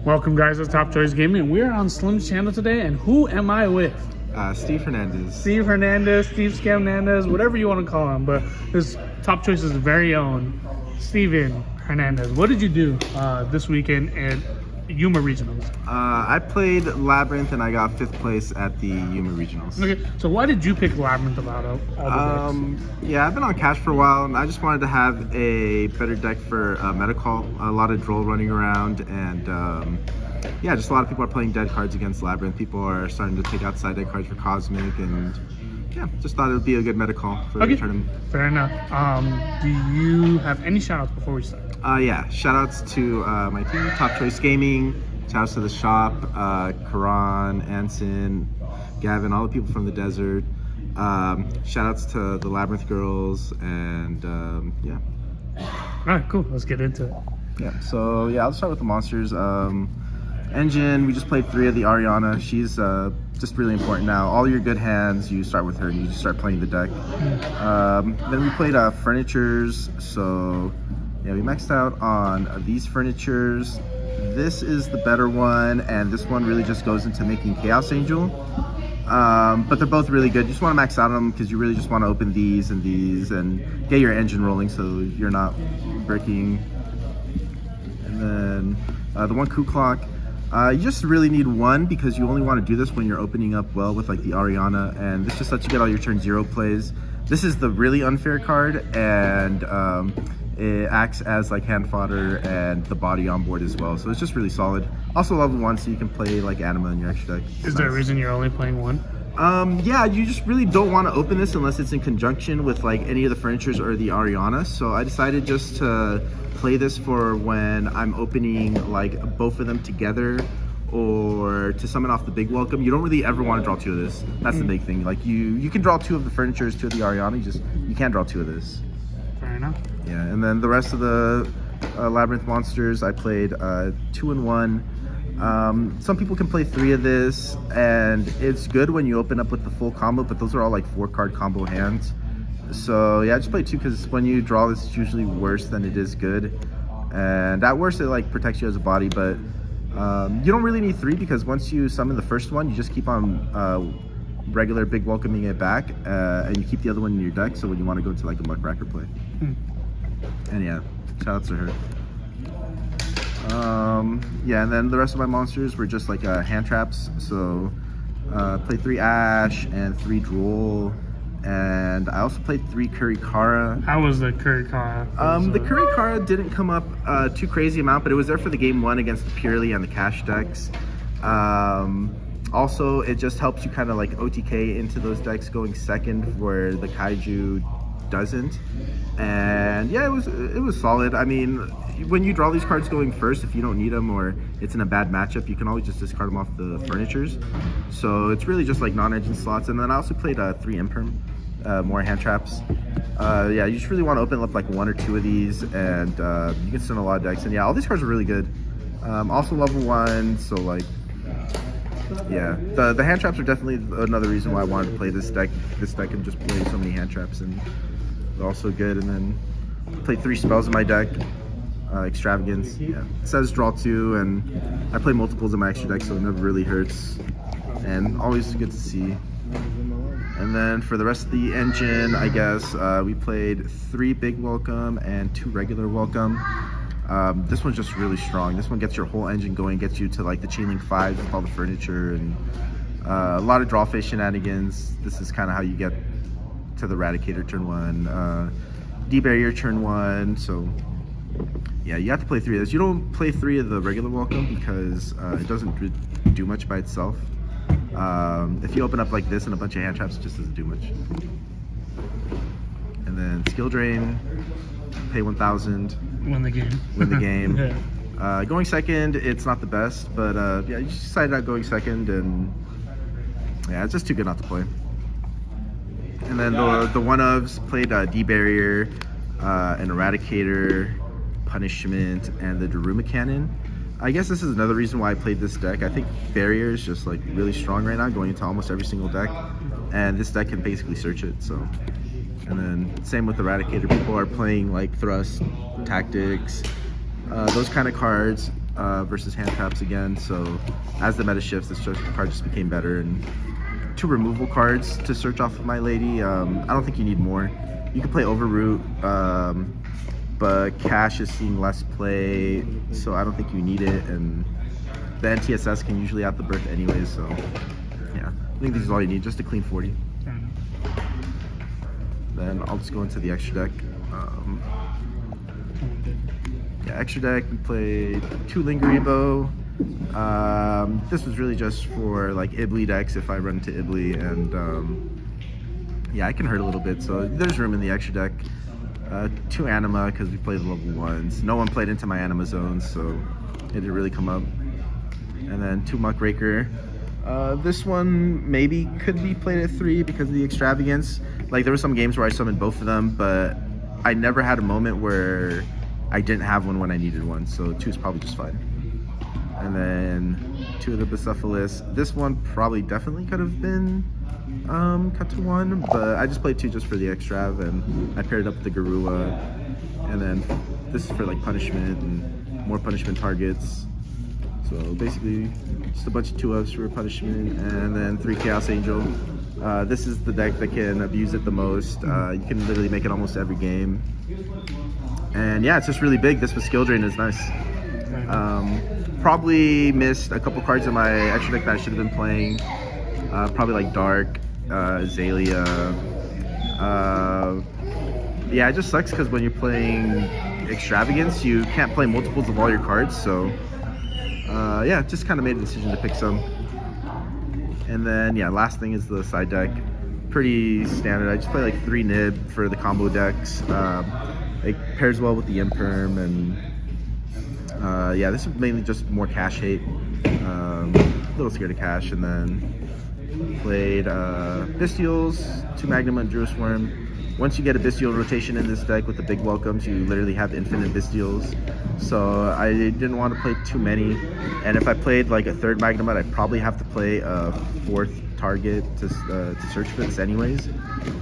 Welcome guys to Top Choice Gaming. We're on Slim's channel today, and who am I with? Steve Hernandez. Steve Hernandez, Steve Scamnandez, whatever you want to call him, but his Top Choice's very own Steven Hernandez. What did you do this weekend at Yuma Regionals? I played Labyrinth and I got 5th place at the Yuma Regionals. Okay, so why did you pick Labyrinth about all the decks? Yeah, I've been on cash for a while and I just wanted to have a better deck for Metacall. A lot of Droll running around and yeah, just a lot of people are playing dead cards against Labyrinth. People are starting to take out side deck cards for Cosmic, and yeah, just thought it would be a good Metacall for the tournament. Fair enough. Do you have any shoutouts before we start? Yeah, shoutouts to my team, Top Choice Gaming. Shoutouts to the shop, Karan, Anson, Gavin, all the people from the desert. Shoutouts to the Labyrinth girls, and yeah. All right, cool. Let's get into it. Yeah, so yeah, I'll start with the monsters. Engine, we just played 3 of the Ariana. She's just really important now. All your good hands, you start with her and you just start playing the deck. Then we played Furnitures, so yeah, we maxed out on these Furnitures. This is the better one, and this one really just goes into making Chaos Angel. But they're both really good. You just want to max out on them because you really just want to open these and get your engine rolling so you're not breaking. And then the one Coup Clock. You just really need one because you only want to do this when you're opening up well with like the Ariana, and this just lets you get all your turn 0 plays. This is the really unfair card, and it acts as like hand fodder and the body on board as well, so it's just really solid. Also level 1, so you can play like Anima in your extra deck. Is there a reason you're only playing one? Yeah, you just really don't want to open this unless it's in conjunction with like any of the Furnitures or the Ariana, so I decided just to play this for when I'm opening like both of them together, or to summon off the big welcome. You don't really ever want to draw 2 of this. That's the big thing. Like you can draw 2 of the Furnitures, 2 of the Ariana, you can't draw 2 of this. Fair enough. Yeah, and then the rest of the Labyrinth monsters, I played 2 and 1. Some people can play 3 of this, and it's good when you open up with the full combo, but those are all like 4-card combo hands. So yeah, I just play 2 because when you draw this, it's usually worse than it is good. And at worst, it like protects you as a body, but you don't really need 3 because once you summon the first one, you just keep on regular big welcoming it back, and you keep the other one in your deck, so when you want to go to like a Muckracker play. And yeah, shoutouts to her. Yeah, and then the rest of my monsters were just like hand traps. So played 3 Ash and 3 Droll, and I also played 3 Kurikara. How was the Kurikara? The Kurikara didn't come up too crazy amount, but it was there for the game 1 against the Purely and the Cash decks. Also, it just helps you kind of like OTK into those decks going second where the Kaiju doesn't. And yeah, it was solid. I mean, when you draw these cards going first, if you don't need them or it's in a bad matchup, you can always just discard them off the Furnitures. So it's really just like non-engine slots. And then I also played 3 Imperm, more hand traps. Yeah, you just really want to open up like 1 or 2 of these, and you can send a lot of decks. And yeah, all these cards are really good. Also level 1, so like, yeah, the hand traps are definitely another reason why I wanted to play this deck. This deck can just play so many hand traps, and they're also good. And then played 3 spells in my deck. Extravagance. Yeah, it says draw 2, and I play multiples in my extra deck, so it never really hurts, and always good to see. And then for the rest of the engine, I guess we played 3 big welcome and 2 regular welcome. This one's just really strong. This one gets your whole engine going, gets you to like the Chainlink 5s with all the Furniture, and a lot of draw phase shenanigans. This is kind of how you get to the Eradicator turn 1, D-Barrier turn 1, so yeah, you have to play 3 of this. You don't play 3 of the regular welcome because it doesn't do much by itself. If you open up like this and a bunch of hand traps, it just doesn't do much. And then Skill Drain, pay 1,000. Win the game. Win the game. Yeah. Going second, it's not the best, but yeah, you just decided on going second, and yeah, it's just too good not to play. And then the one-ofs played D-Barrier, an Eradicator, Punishment, and the Daruma Cannon. I guess this is another reason why I played this deck. I think Barrier is just like really strong right now, going into almost every single deck, and this deck can basically search it. So, and then same with Eradicator. People are playing like Thrust, Tactics, those kind of cards. versus hand traps again. So as the meta shifts, this card just became better. And 2 removal cards to search off of My Lady. I don't think you need more. You can play Overroot, but Cash is seeing less play, so I don't think you need it. And the NTSS can usually out the birth anyways, so yeah. I think this is all you need, just a clean 40. Then I'll just go into the extra deck. Yeah, extra deck, we played 2 Lingeribo. This was really just for like Ibly decks if I run into Ibly, and yeah, I can hurt a little bit, so there's room in the extra deck. 2 Anima because we played the level 1s. No one played into my Anima zones, so it didn't really come up. And then 2 Muckraker. This one maybe could be played at 3 because of the extravagance. Like there were some games where I summoned both of them, but I never had a moment where I didn't have one when I needed one, so 2 is probably just fine. And then 2 of the Bucephalus. This one probably definitely could have been cut to 1, but I just played 2 just for the extrav, and I paired it up with the Garua. And then this is for like punishment and more punishment targets. So basically just a bunch of 2-ups for punishment, and then 3 Chaos Angel. This is the deck that can abuse it the most. You can literally make it almost every game. And yeah, it's just really big. This with skill drain is nice. Probably missed a couple cards in my extra deck that I should have been playing. Probably like Dark, Azalea. Yeah, it just sucks because when you're playing Extravagance, you can't play multiples of all your cards. So yeah, just kind of made a decision to pick some. And then yeah, last thing is the side deck. Pretty standard. I just play like 3 Nib for the combo decks. It pairs well with the Imperm, and yeah, this is mainly just more cash hate. A little scared of cash. And then played Bestials, 2 Magnum and Druid Worm. Once you get a Bestial rotation in this deck with the big welcomes, you literally have infinite Bestials. So I didn't want to play too many. And if I played like a 3rd Magnemite, I'd probably have to play a 4th target to search for this anyways.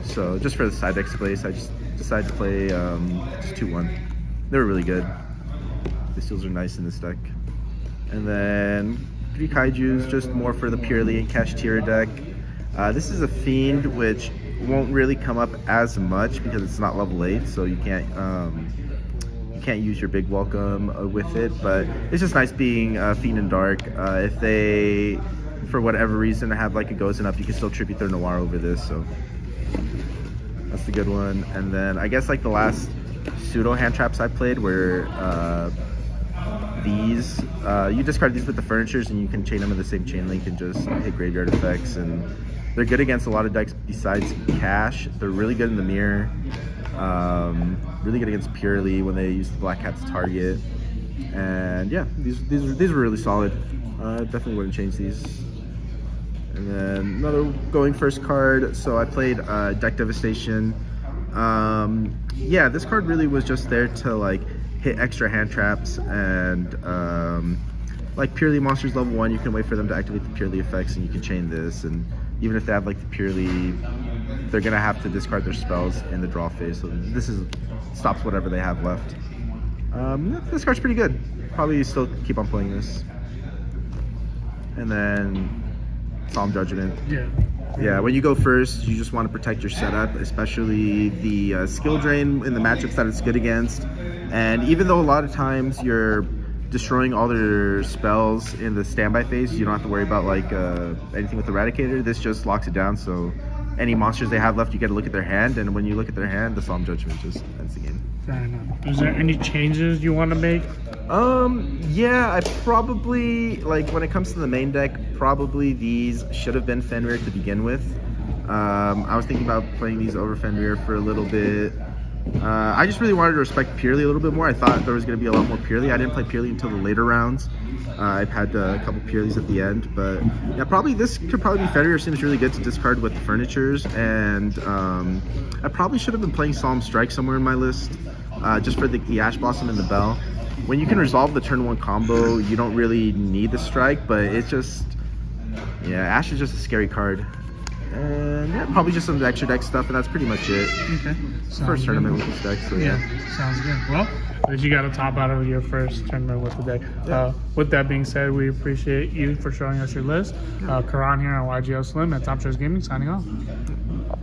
So just for the side deck space, I just decided to play just 2-1. They were really good. Bestials are nice in this deck. And then 3 Kaijus, just more for the purely and cash tier deck. This is a Fiend, which won't really come up as much because it's not level 8, so you can't use your big welcome with it. But it's just nice being Fiend and Dark. If they, for whatever reason, have like a Gozen up, you can still tribute their Noir over this. So that's the good one. And then I guess like the last pseudo hand traps I played were these. You discard these with the furnitures and you can chain them in the same chain link and just hit graveyard effects. And they're good against a lot of decks besides cash. They're really good in the mirror. Really good against purely when they use the black cat to target. And yeah, these were really solid. Definitely wouldn't change these. And then another going first card. So I played Deck Devastation. Yeah, this card really was just there to like hit extra hand traps, and like purely monsters level 1, you can wait for them to activate the purely effects and you can chain this. And even if they have like the purely, they're gonna have to discard their spells in the draw phase. So this stops whatever they have left. This card's pretty good. Probably still keep on playing this. And then Solemn Judgment. Yeah, when you go first, you just want to protect your setup, especially the skill drain in the matchups that it's good against. And even though a lot of times you're destroying all their spells in the standby phase, you don't have to worry about like anything with Eradicator. This just locks it down, so any monsters they have left, you get to look at their hand, and when you look at their hand, the Solemn Judgment just ends the game. Fair enough. Is there any changes you want to make? Yeah, I probably, like when it comes to the main deck, probably these should have been Fenrir to begin with. I was thinking about playing these over Fenrir for a little bit. I just really wanted to respect Purely a little bit more. I thought there was going to be a lot more Purely. I didn't play Purely until the later rounds. I've had a couple Pureleys at the end, but yeah, probably this could probably be Fenrir. Seems really good to discard with the furnitures, and I probably should have been playing Solemn Strike somewhere in my list, just for the Ash Blossom and the Bell. When you can resolve the turn 1 combo, you don't really need the strike, but it's just, yeah, Ash is just a scary card. And yeah, probably just some extra deck stuff, and that's pretty much it. Okay. First tournament with this deck, so yeah. Sounds good. Well, that you got to top out of your first tournament with the deck. Yeah. With that being said, we appreciate you for showing us your list. Karan here on YGL Slim at Top Choice Gaming, signing off.